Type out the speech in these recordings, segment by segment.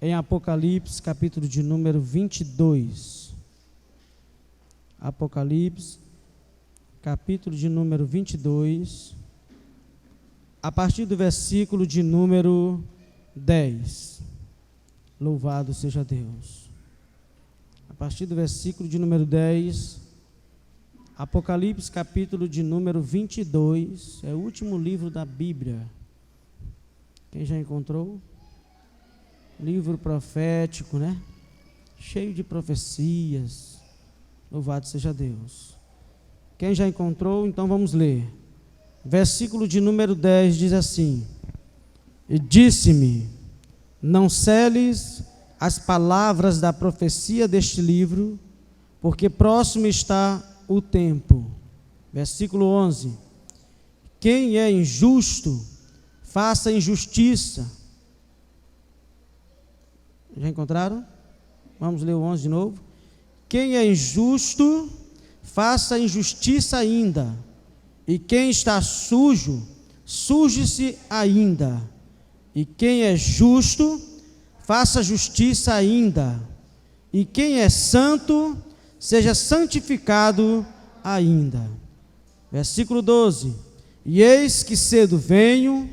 em Apocalipse, capítulo de número 22. Apocalipse, capítulo de número 22, a partir do versículo de número 10. Louvado seja Deus. A partir do versículo de número 10, Apocalipse, capítulo de número 22, é o último livro da Bíblia. Quem já encontrou? Livro profético, né? Cheio de profecias. Louvado seja Deus. Quem já encontrou, então vamos ler. Versículo de número 10 diz assim: E disse-me: Não seles as palavras da profecia deste livro, porque próximo está o tempo. Versículo 11: Quem é injusto, faça injustiça. Já encontraram? Vamos ler o 11 de novo. Quem é injusto, faça injustiça ainda. E quem está sujo, suje-se ainda. E quem é justo, faça justiça ainda. E quem é santo, seja santificado ainda. Versículo 12: E eis que cedo venho,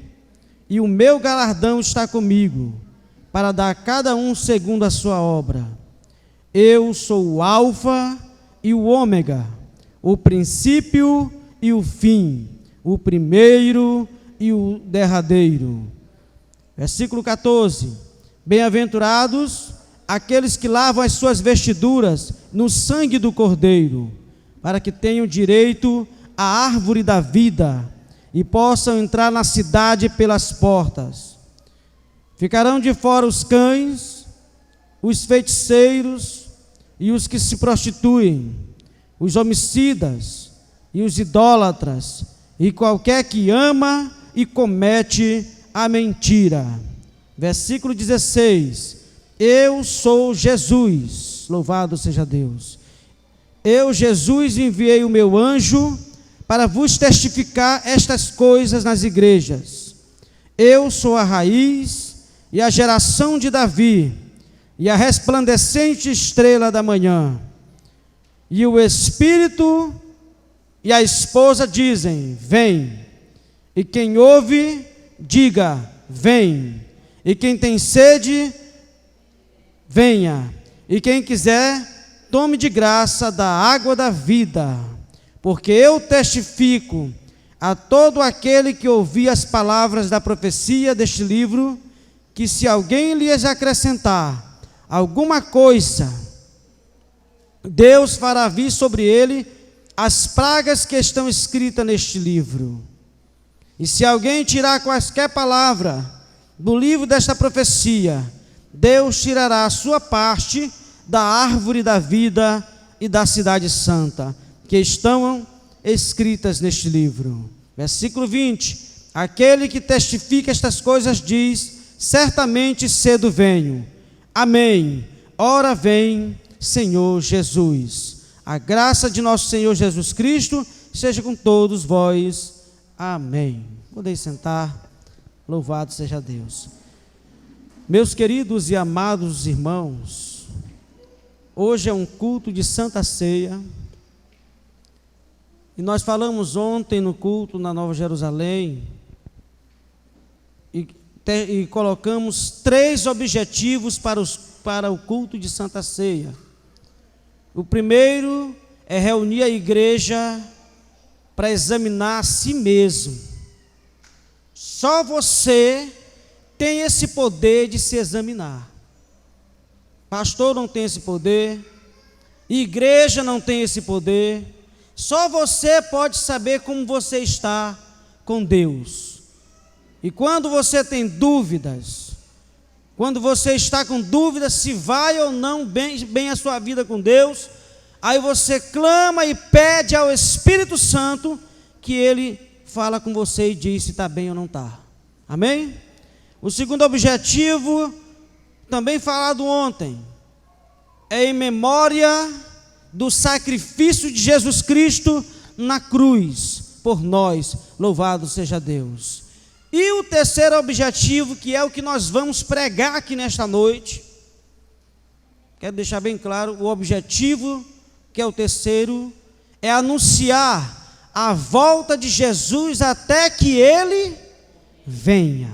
e o meu galardão está comigo, para dar a cada um segundo a sua obra. Eu sou o Alfa e o Ômega, o princípio e o fim, o primeiro e o derradeiro. Versículo 14: Bem-aventurados aqueles que lavam as suas vestiduras no sangue do Cordeiro, para que tenham direito à árvore da vida e possam entrar na cidade pelas portas. Ficarão de fora os cães, os feiticeiros e os que se prostituem, os homicidas e os idólatras, e qualquer que ama e comete a mentira. Versículo 16: Eu sou Jesus, louvado seja Deus. Eu, Jesus, enviei o meu anjo para vos testificar estas coisas nas igrejas. Eu sou a raiz e a geração de Davi, e a resplandecente estrela da manhã. E o Espírito e a esposa dizem: Vem. E quem ouve, diga: Vem. E quem tem sede, venha. E quem quiser, tome de graça da água da vida. Porque eu testifico a todo aquele que ouvir as palavras da profecia deste livro, que se alguém lhes acrescentar alguma coisa, Deus fará vir sobre ele as pragas que estão escritas neste livro. E se alguém tirar quaisquer palavra do livro desta profecia, Deus tirará a sua parte da árvore da vida e da cidade santa, que estão escritas neste livro. Versículo 20: Aquele que testifica estas coisas diz: Certamente cedo venho. Amém. Ora vem, Senhor Jesus. A graça de nosso Senhor Jesus Cristo seja com todos vós. Amém. Podem sentar. Louvado seja Deus. Meus queridos e amados irmãos, hoje é um culto de Santa Ceia. E nós falamos ontem no culto na Nova Jerusalém, e colocamos 3 objetivos para o culto de Santa Ceia. O primeiro é reunir a igreja para examinar a si mesmo. Só você tem esse poder de se examinar. Pastor não tem esse poder, igreja não tem esse poder. Só você pode saber como você está com Deus. E quando você tem dúvidas, quando você está com dúvidas se vai ou não bem a sua vida com Deus, aí você clama e pede ao Espírito Santo que Ele fala com você e diz se está bem ou não está. Amém? O segundo objetivo, também falado ontem, é em memória do sacrifício de Jesus Cristo na cruz por nós. Louvado seja Deus. E o terceiro objetivo, que é o que nós vamos pregar aqui nesta noite, quero deixar bem claro, o objetivo, que é o terceiro, é anunciar a volta de Jesus até que Ele venha.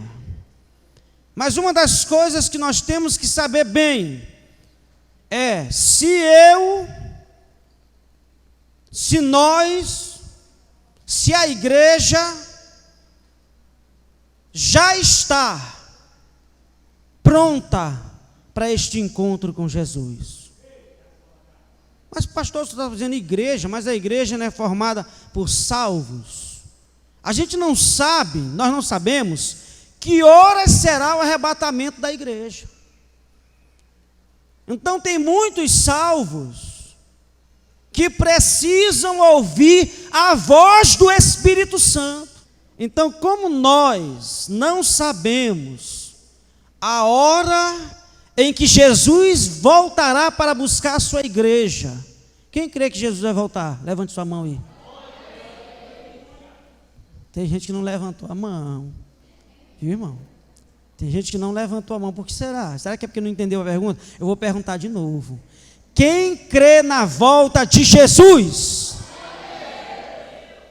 Mas uma das coisas que nós temos que saber bem é, se a igreja já está pronta para este encontro com Jesus. Mas pastor, você está dizendo igreja, mas a igreja não é formada por salvos. A gente não sabe, nós não sabemos que horas será o arrebatamento da igreja. Então tem muitos salvos que precisam ouvir a voz do Espírito Santo. Então, como nós não sabemos a hora em que Jesus voltará para buscar a sua igreja, quem crê que Jesus vai voltar? Levante sua mão aí. Tem gente que não levantou a mão, viu, irmão? Tem gente que não levantou a mão, por que será? Será que é porque não entendeu a pergunta? Eu vou perguntar de novo. Quem crê na volta de Jesus?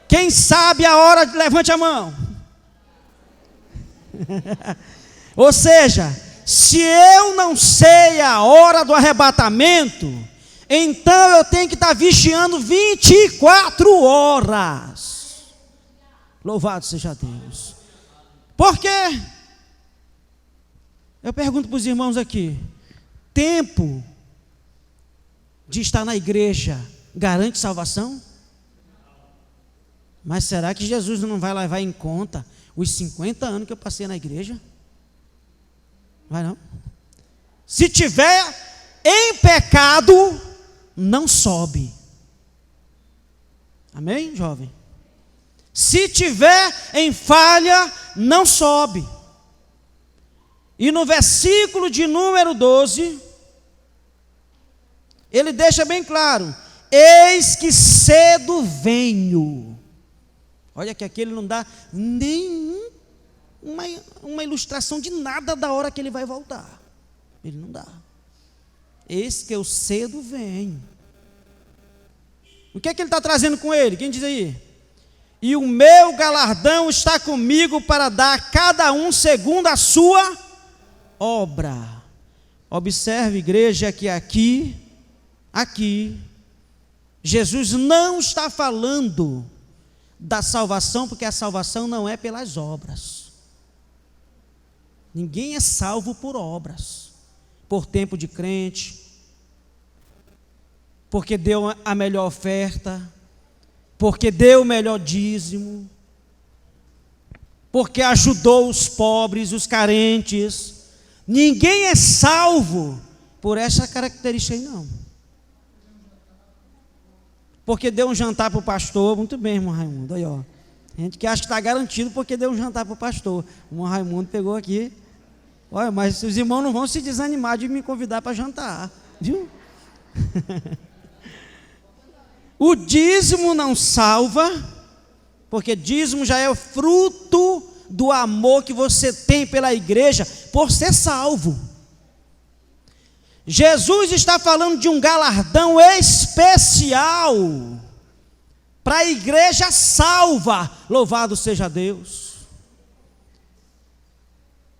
Quem sabe a hora, levante a mão. Ou seja, se eu não sei a hora do arrebatamento, então eu tenho que estar vigiando 24 horas. Louvado seja Deus. Por quê? Eu pergunto para os irmãos aqui: tempo de estar na igreja garante salvação? Mas será que Jesus não vai levar em conta os 50 anos que eu passei na igreja? Vai não? Se tiver em pecado, não sobe. Amém, jovem? Se tiver em falha, não sobe. E no versículo de número 12, ele deixa bem claro: eis que cedo venho. Olha que aqui ele não dá nem uma ilustração de nada da hora que ele vai voltar. Ele não dá. Eis que eu cedo venho. O que é que ele está trazendo com ele? Quem diz aí? E o meu galardão está comigo para dar a cada um segundo a sua obra. Observe, igreja, que aqui, Jesus não está falando da salvação, porque a salvação não é pelas obras. Ninguém é salvo por obras, por tempo de crente, porque deu a melhor oferta, porque deu o melhor dízimo, porque ajudou os pobres, os carentes. Ninguém é salvo por essa característica aí, não. Porque deu um jantar para o pastor. Muito bem, irmão Raimundo. Aí, ó. Gente que acha que está garantido porque deu um jantar para o pastor. O irmão Raimundo pegou aqui. Olha, mas os irmãos não vão se desanimar de me convidar para jantar, viu? O dízimo não salva, porque dízimo já é o fruto do amor que você tem pela igreja por ser salvo. Jesus está falando de um galardão especial para a igreja salva. Louvado seja Deus.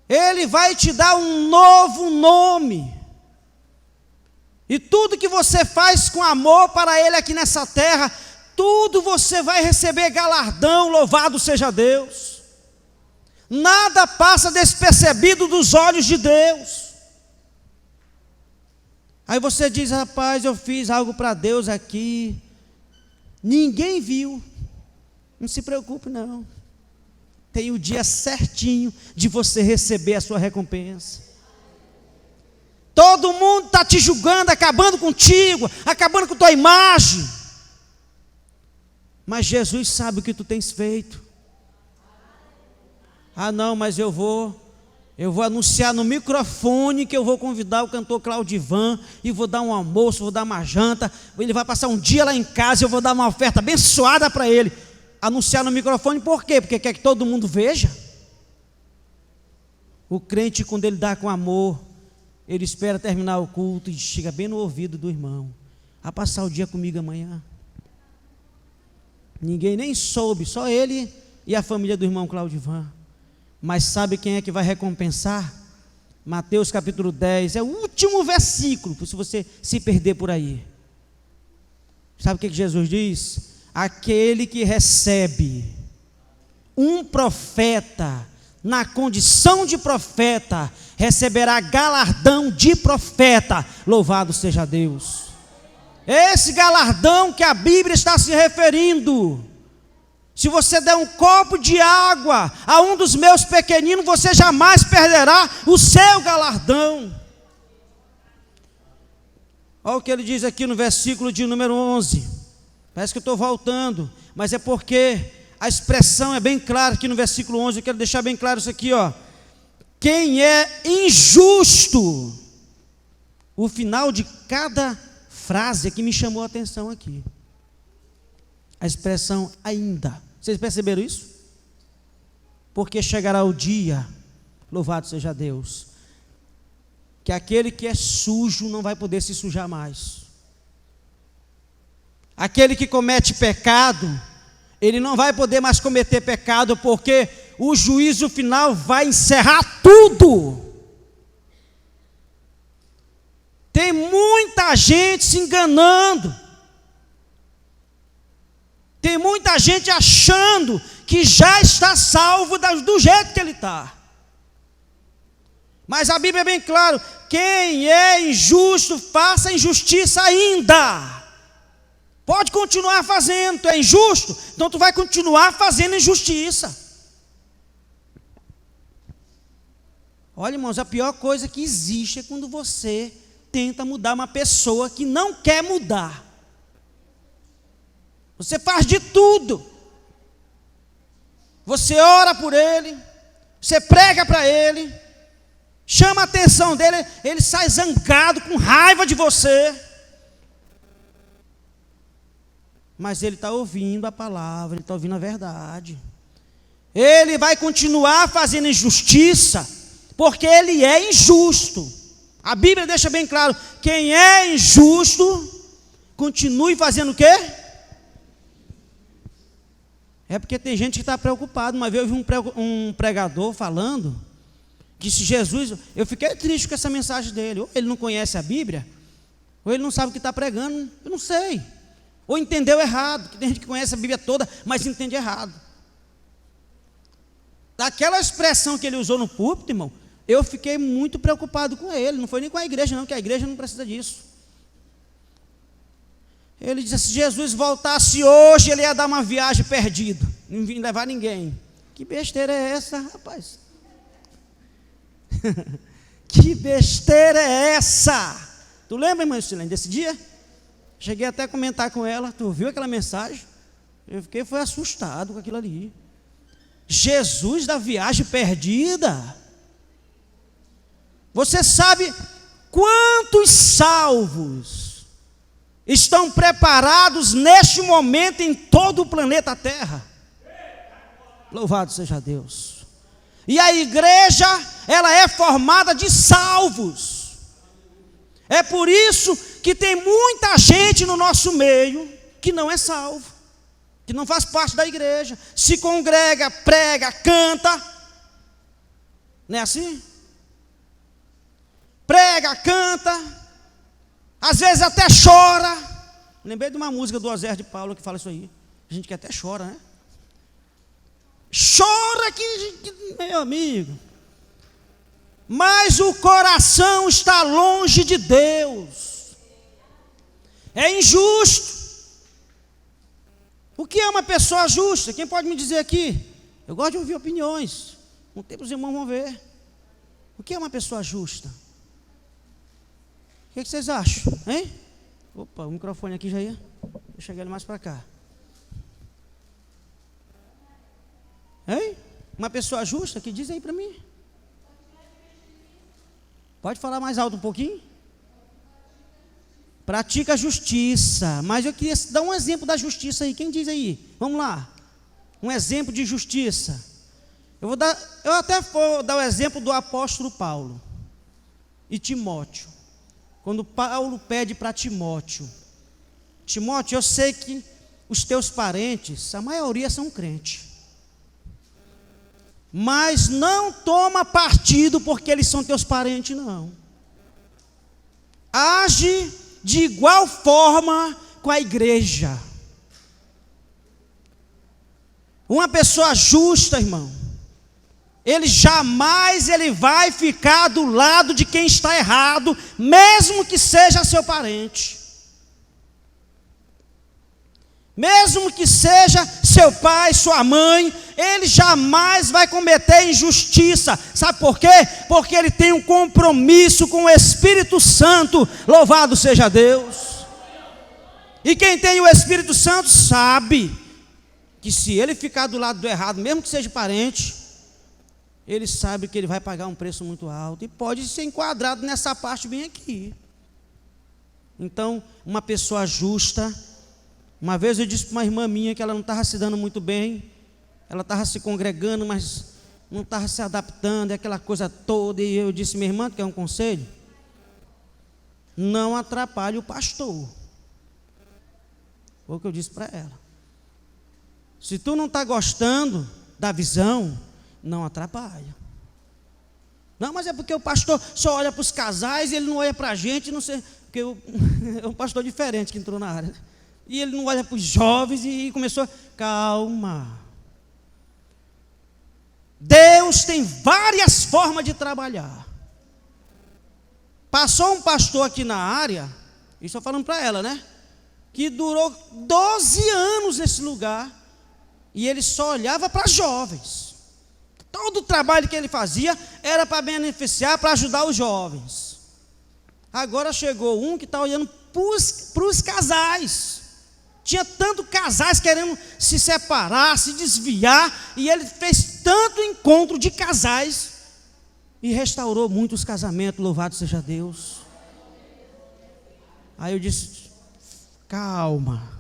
Ele vai te dar um novo nome. E tudo que você faz com amor para Ele aqui nessa terra, tudo você vai receber galardão. Louvado seja Deus. Nada passa despercebido dos olhos de Deus. Aí você diz: rapaz, eu fiz algo para Deus aqui, ninguém viu. Não se preocupe não, tem o dia certinho de você receber a sua recompensa. Todo mundo está te julgando, acabando contigo, acabando com tua imagem, mas Jesus sabe o que tu tens feito. Ah não, mas eu vou anunciar no microfone que eu vou convidar o cantor Claudivan e vou dar um almoço, vou dar uma janta, ele vai passar um dia lá em casa e eu vou dar uma oferta abençoada para ele. Anunciar no microfone por quê? Porque quer que todo mundo veja. O crente, quando ele dá com amor, ele espera terminar o culto e chega bem no ouvido do irmão: a passar o dia comigo amanhã. Ninguém nem soube, só ele e a família do irmão Claudivan. Mas sabe quem é que vai recompensar? Mateus capítulo 10, é o último versículo, se você se perder por aí. Sabe o que Jesus diz? Aquele que recebe um profeta na condição de profeta, receberá galardão de profeta. Louvado seja Deus. Esse galardão que a Bíblia está se referindo. Se você der um copo de água a um dos meus pequeninos, você jamais perderá o seu galardão. Olha o que ele diz aqui no versículo de número 11. Parece que eu estou voltando, mas é porque a expressão é bem clara aqui no versículo 11. Eu quero deixar bem claro isso aqui, ó. Quem é injusto. O final de cada frase que me chamou a atenção aqui. A expressão ainda. Vocês perceberam isso? Porque chegará o dia, louvado seja Deus, que aquele que é sujo não vai poder se sujar mais. Aquele que comete pecado, ele não vai poder mais cometer pecado, porque o juízo final vai encerrar tudo. Tem muita gente se enganando. Tem muita gente achando que já está salvo do jeito que ele está. Mas a Bíblia é bem clara: quem é injusto, faça injustiça ainda. Pode continuar fazendo. Tu é injusto, então tu vai continuar fazendo injustiça. Olha, irmãos, a pior coisa que existe é quando você tenta mudar uma pessoa que não quer mudar. Você faz de tudo. Você ora por ele, você prega para ele, chama a atenção dele, ele sai zangado, com raiva de você. Mas ele está ouvindo a palavra, ele está ouvindo a verdade. Ele vai continuar fazendo injustiça, porque ele é injusto. A Bíblia deixa bem claro: quem é injusto, continue fazendo o quê? É porque tem gente que está preocupado. Uma vez eu vi um pregador falando que se Jesus... Eu fiquei triste com essa mensagem dele. Ou ele não conhece a Bíblia, ou ele não sabe o que está pregando, eu não sei. Ou entendeu errado, que tem gente que conhece a Bíblia toda, mas entende errado. Daquela expressão que ele usou no púlpito, irmão, eu fiquei muito preocupado com ele. Não foi nem com a igreja não, porque a igreja não precisa disso. Ele disse: se Jesus voltasse hoje, ele ia dar uma viagem perdida, não ia levar ninguém. Que besteira é essa, rapaz? Que besteira é essa? Tu lembra, irmã Silene, desse dia? Cheguei até a comentar com ela. Tu viu aquela mensagem? Eu foi assustado com aquilo ali. Jesus da viagem perdida. Você sabe quantos salvos estão preparados neste momento em todo o planeta Terra? Louvado seja Deus. E a igreja, ela é formada de salvos. É por isso que tem muita gente no nosso meio que não é salvo, que não faz parte da igreja, se congrega, prega, canta. Não é assim? Prega, canta, às vezes até chora. Lembrei de uma música do Osés de Paulo que fala isso aí. A gente que até chora, né? Chora que meu amigo. Mas o coração está longe de Deus. É injusto. O que é uma pessoa justa? Quem pode me dizer aqui? Eu gosto de ouvir opiniões. Com o tempo os irmãos vão ver. O que é uma pessoa justa? O que vocês acham? Hein? Opa, o microfone aqui já ia. Vou chegar ele mais para cá. Hein? Uma pessoa justa? Que diz aí para mim? Pode falar mais alto um pouquinho? Pratica a justiça. Mas eu queria dar um exemplo da justiça aí. Quem diz aí? Vamos lá. Um exemplo de justiça. Eu até vou dar o exemplo do apóstolo Paulo e Timóteo. Quando Paulo pede para Timóteo: Timóteo, eu sei que os teus parentes, a maioria são crentes, mas não toma partido porque eles são teus parentes, não. Age de igual forma com a igreja. Uma pessoa justa, irmão, ele jamais vai ficar do lado de quem está errado, mesmo que seja seu parente. Mesmo que seja seu pai, sua mãe, ele jamais vai cometer injustiça. Sabe por quê? Porque ele tem um compromisso com o Espírito Santo. Louvado seja Deus. E quem tem o Espírito Santo sabe que se ele ficar do lado do errado, mesmo que seja parente, ele sabe que ele vai pagar um preço muito alto e pode ser enquadrado nessa parte bem aqui. Então, uma pessoa justa. Uma vez eu disse para uma irmã minha que ela não estava se dando muito bem, ela estava se congregando, mas não estava se adaptando, aquela coisa toda, e eu disse: minha irmã, tu quer um conselho? Não atrapalhe o pastor. Foi o que eu disse para ela. Se tu não está gostando da visão, não atrapalha. Não, mas é porque o pastor só olha para os casais e ele não olha para a gente, não sei, porque é um pastor diferente que entrou na área. E ele não olha para os jovens e começou, calma. Deus tem várias formas de trabalhar. Passou um pastor aqui na área, e estou falando para ela, né? Que durou 12 anos nesse lugar, e ele só olhava para jovens. Todo o trabalho que ele fazia era para beneficiar, para ajudar os jovens. Agora chegou um que está olhando para os casais. Tinha tanto casais querendo se separar, se desviar, e ele fez tanto encontro de casais e restaurou muitos casamentos, louvado seja Deus. Aí eu disse: calma,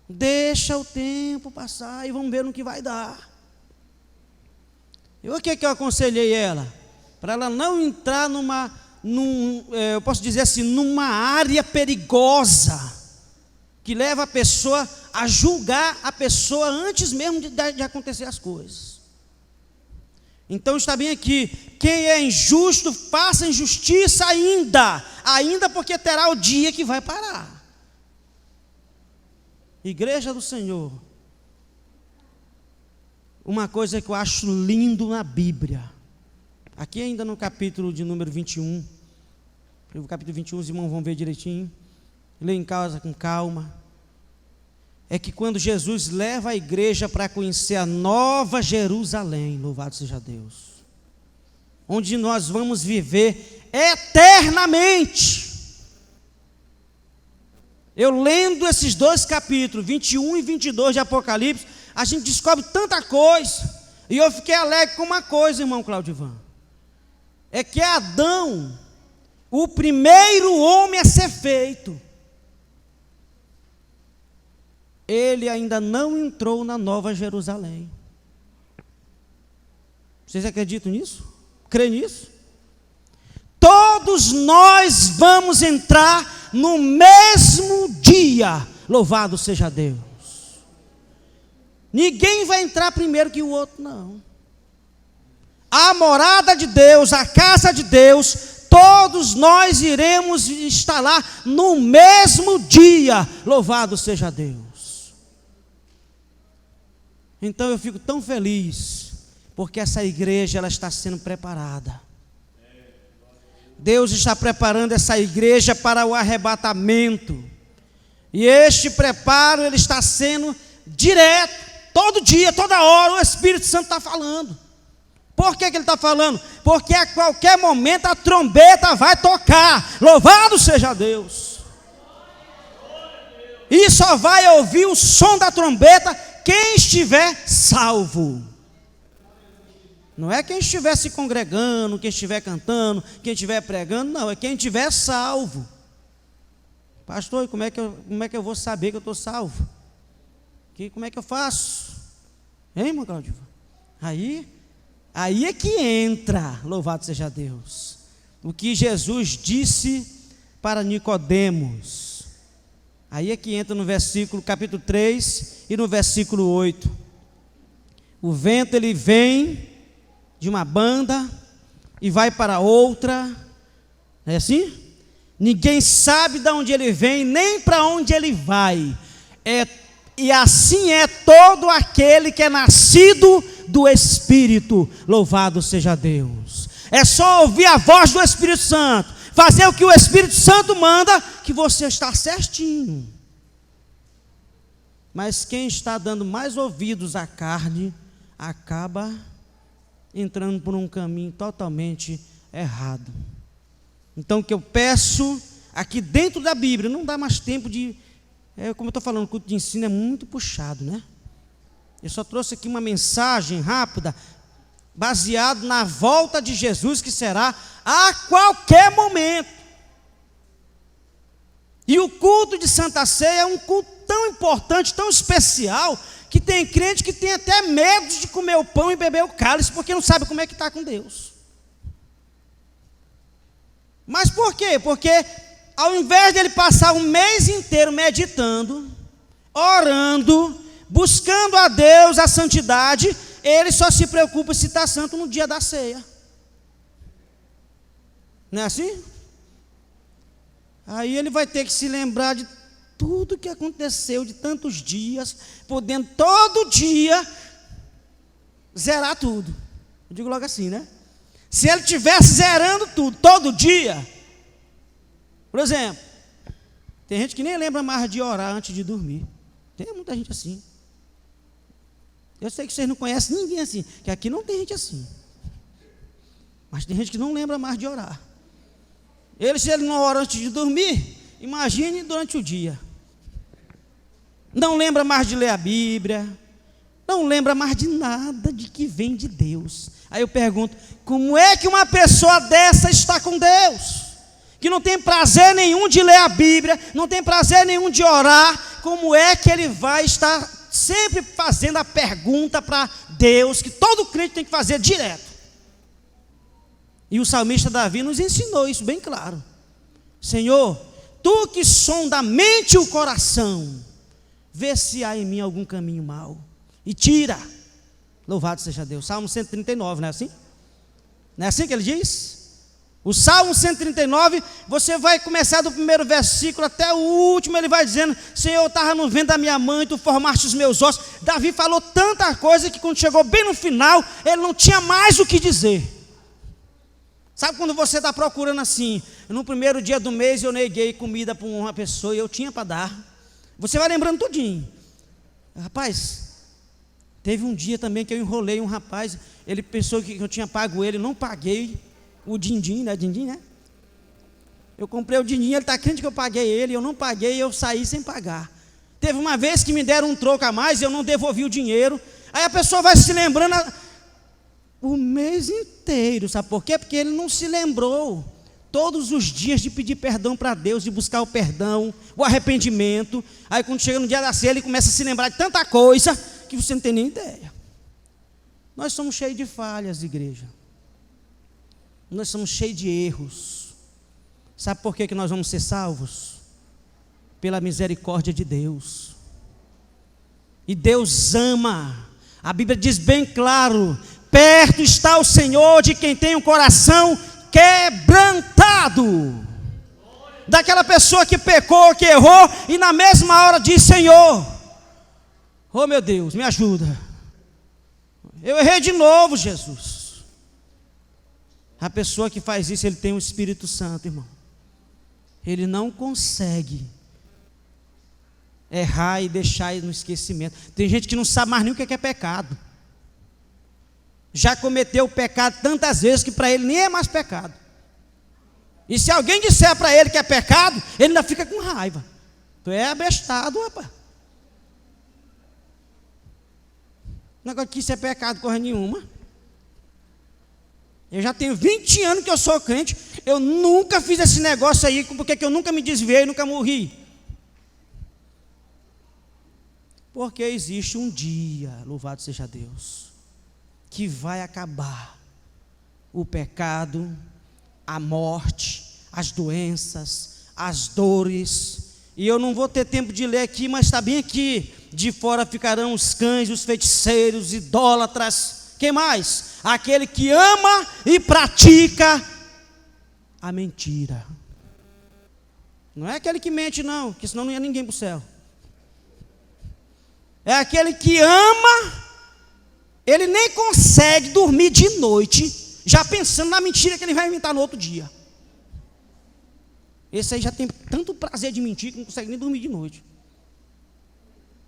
deixa o tempo passar e vamos ver no que vai dar. E o que eu aconselhei ela? Para ela não entrar eu posso dizer assim, numa área perigosa, que leva a pessoa a julgar a pessoa antes mesmo de acontecer as coisas. Então está bem aqui: quem é injusto, faça injustiça ainda porque terá o dia que vai parar. Igreja do Senhor, uma coisa que eu acho lindo na Bíblia, aqui ainda no capítulo de número 21, o capítulo 21, os irmãos vão ver direitinho, lê em casa com calma, é que quando Jesus leva a igreja para conhecer a nova Jerusalém, louvado seja Deus, onde nós vamos viver eternamente. Eu lendo esses dois capítulos, 21 e 22 de Apocalipse, a gente descobre tanta coisa, e eu fiquei alegre com uma coisa, irmão Claudivan, é que Adão, o primeiro homem a ser feito, ele ainda não entrou na nova Jerusalém. Vocês acreditam nisso? Crê nisso? Todos nós vamos entrar no mesmo dia, louvado seja Deus. Ninguém vai entrar primeiro que o outro, não. A morada de Deus, a casa de Deus, todos nós iremos estar lá no mesmo dia, louvado seja Deus. Então eu fico tão feliz, porque essa igreja ela está sendo preparada. Deus está preparando essa igreja para o arrebatamento. E este preparo ele está sendo direto, todo dia, toda hora, o Espírito Santo está falando. Por que ele está falando? Porque a qualquer momento a trombeta vai tocar, louvado seja Deus. E só vai ouvir o som da trombeta quem estiver salvo. Não é quem estiver se congregando, quem estiver cantando, quem estiver pregando, não, é quem estiver salvo. Pastor, como é que eu vou saber que eu estou salvo? Como é que eu faço? Hein, irmão Claudio? Aí Aí é que entra, louvado seja Deus, o que Jesus disse para Nicodemos. Aí é que entra no versículo, capítulo 3 e no versículo 8. O vento ele vem de uma banda e vai para outra, é assim? Ninguém sabe de onde ele vem, nem para onde ele vai. E assim é todo aquele que é nascido do Espírito, louvado seja Deus. É só ouvir a voz do Espírito Santo, fazer o que o Espírito Santo manda, que você está certinho. Mas quem está dando mais ouvidos à carne, acaba entrando por um caminho totalmente errado. Então o que eu peço, aqui dentro da Bíblia, não dá mais tempo de... como eu estou falando, o culto de ensino é muito puxado, né? Eu só trouxe aqui uma mensagem rápida, baseado na volta de Jesus, que será a qualquer momento. E o culto de Santa Ceia é um culto tão importante, tão especial, que tem crente que tem até medo de comer o pão e beber o cálice, porque não sabe como é que está com Deus. Mas por quê? Porque ao invés de ele passar um mês inteiro meditando, orando, buscando a Deus, a santidade, ele só se preocupa se está santo no dia da ceia. Não é assim? Aí ele vai ter que se lembrar de tudo que aconteceu, de tantos dias, podendo todo dia zerar tudo. Eu digo logo assim, né? Se ele estivesse zerando tudo, todo dia, por exemplo, tem gente que nem lembra mais de orar antes de dormir. Tem muita gente assim. Eu sei que vocês não conhecem ninguém assim, que aqui não tem gente assim. Mas tem gente que não lembra mais de orar. Se ele não ora antes de dormir, imagine durante o dia. Não lembra mais de ler a Bíblia, não lembra mais de nada de que vem de Deus. Aí eu pergunto, como é que uma pessoa dessa está com Deus? Que não tem prazer nenhum de ler a Bíblia, não tem prazer nenhum de orar, como é que ele vai estar sempre fazendo a pergunta para Deus, que todo crente tem que fazer direto? E o salmista Davi nos ensinou isso bem claro. Senhor, tu que sonda a mente e o coração, vê se há em mim algum caminho mau e tira. Louvado seja Deus. Salmo 139, não é assim? Não é assim que ele diz? O Salmo 139, você vai começar do primeiro versículo até o último, ele vai dizendo, Senhor, eu estava no ventre da minha mãe, tu formaste os meus ossos. Davi falou tanta coisa que quando chegou bem no final, ele não tinha mais o que dizer. Sabe quando você está procurando assim, no primeiro dia do mês eu neguei comida para uma pessoa e eu tinha para dar. Você vai lembrando tudinho. Rapaz, teve um dia também que eu enrolei um rapaz, ele pensou que eu tinha pago ele, não paguei o din-din, né? Din-din, né? Eu comprei o din-din, ele está crente que eu paguei ele, eu não paguei, eu saí sem pagar. Teve uma vez que me deram um troco a mais, eu não devolvi o dinheiro. Aí a pessoa vai se lembrando o mês inteiro, sabe por quê? Porque ele não se lembrou todos os dias de pedir perdão para Deus, de buscar o perdão, o arrependimento. Aí quando chega no dia da ceia, ele começa a se lembrar de tanta coisa que você não tem nem ideia. Nós somos cheios de falhas, igreja. Nós somos cheios de erros. Sabe por que nós vamos ser salvos? Pela misericórdia de Deus. E Deus ama. A Bíblia diz bem claro, perto está o Senhor de quem tem um coração quebrantado. Daquela pessoa que pecou, que errou, e na mesma hora diz, Senhor, oh meu Deus, me ajuda. Eu errei de novo, Jesus. A pessoa que faz isso, ele tem o Espírito Santo, irmão. Ele não consegue errar e deixar no esquecimento. Tem gente que não sabe mais nem o que é pecado. Já cometeu o pecado tantas vezes que para ele nem é mais pecado. E se alguém disser para ele que é pecado, ele ainda fica com raiva. Tu é abestado, rapaz. Negócio que isso é pecado, coisa nenhuma. Eu já tenho 20 anos que eu sou crente, eu nunca fiz esse negócio aí, porque eu nunca me desviei, nunca morri. Porque existe um dia, louvado seja Deus, que vai acabar o pecado, a morte, as doenças, as dores. E eu não vou ter tempo de ler aqui, mas está bem aqui. De fora ficarão os cães, os feiticeiros, os idólatras. Quem mais? Aquele que ama e pratica a mentira. Não é aquele que mente não, porque senão não ia ninguém para o céu. É aquele que ama, ele nem consegue dormir de noite, já pensando na mentira que ele vai inventar no outro dia. Esse aí já tem tanto prazer de mentir que não consegue nem dormir de noite.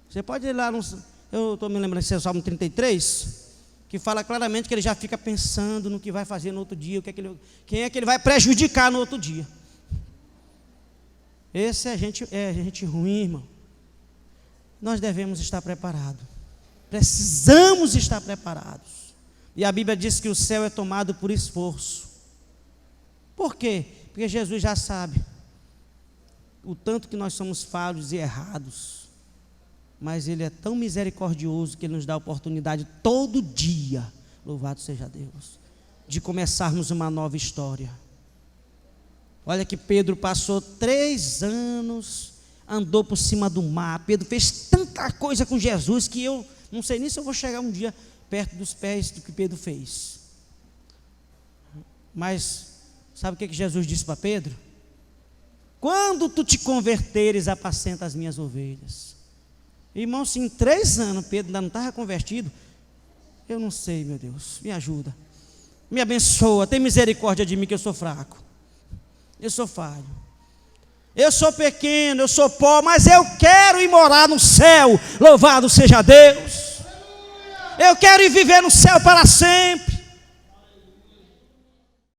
Você pode ir lá, eu estou me lembrando desse Salmo 33, que fala claramente que ele já fica pensando no que vai fazer no outro dia, quem é que ele vai prejudicar no outro dia. Esse é gente ruim, irmão. Nós devemos estar preparados. Precisamos estar preparados. E a Bíblia diz que o céu é tomado por esforço. Por quê? Porque Jesus já sabe o tanto que nós somos falhos e errados. Mas Ele é tão misericordioso que Ele nos dá a oportunidade todo dia, louvado seja Deus, de começarmos uma nova história. Olha que Pedro passou 3 anos, andou por cima do mar. Pedro fez tanta coisa com Jesus que eu não sei nem se eu vou chegar um dia perto dos pés do que Pedro fez. Mas sabe o que Jesus disse para Pedro? Quando tu te converteres, apacenta as minhas ovelhas. Irmão, se em 3 anos Pedro ainda não estava convertido, eu não sei, meu Deus, me ajuda, me abençoa, tem misericórdia de mim que eu sou fraco, eu sou falho, eu sou pequeno, eu sou pobre, mas eu quero ir morar no céu, louvado seja Deus, eu quero ir viver no céu para sempre.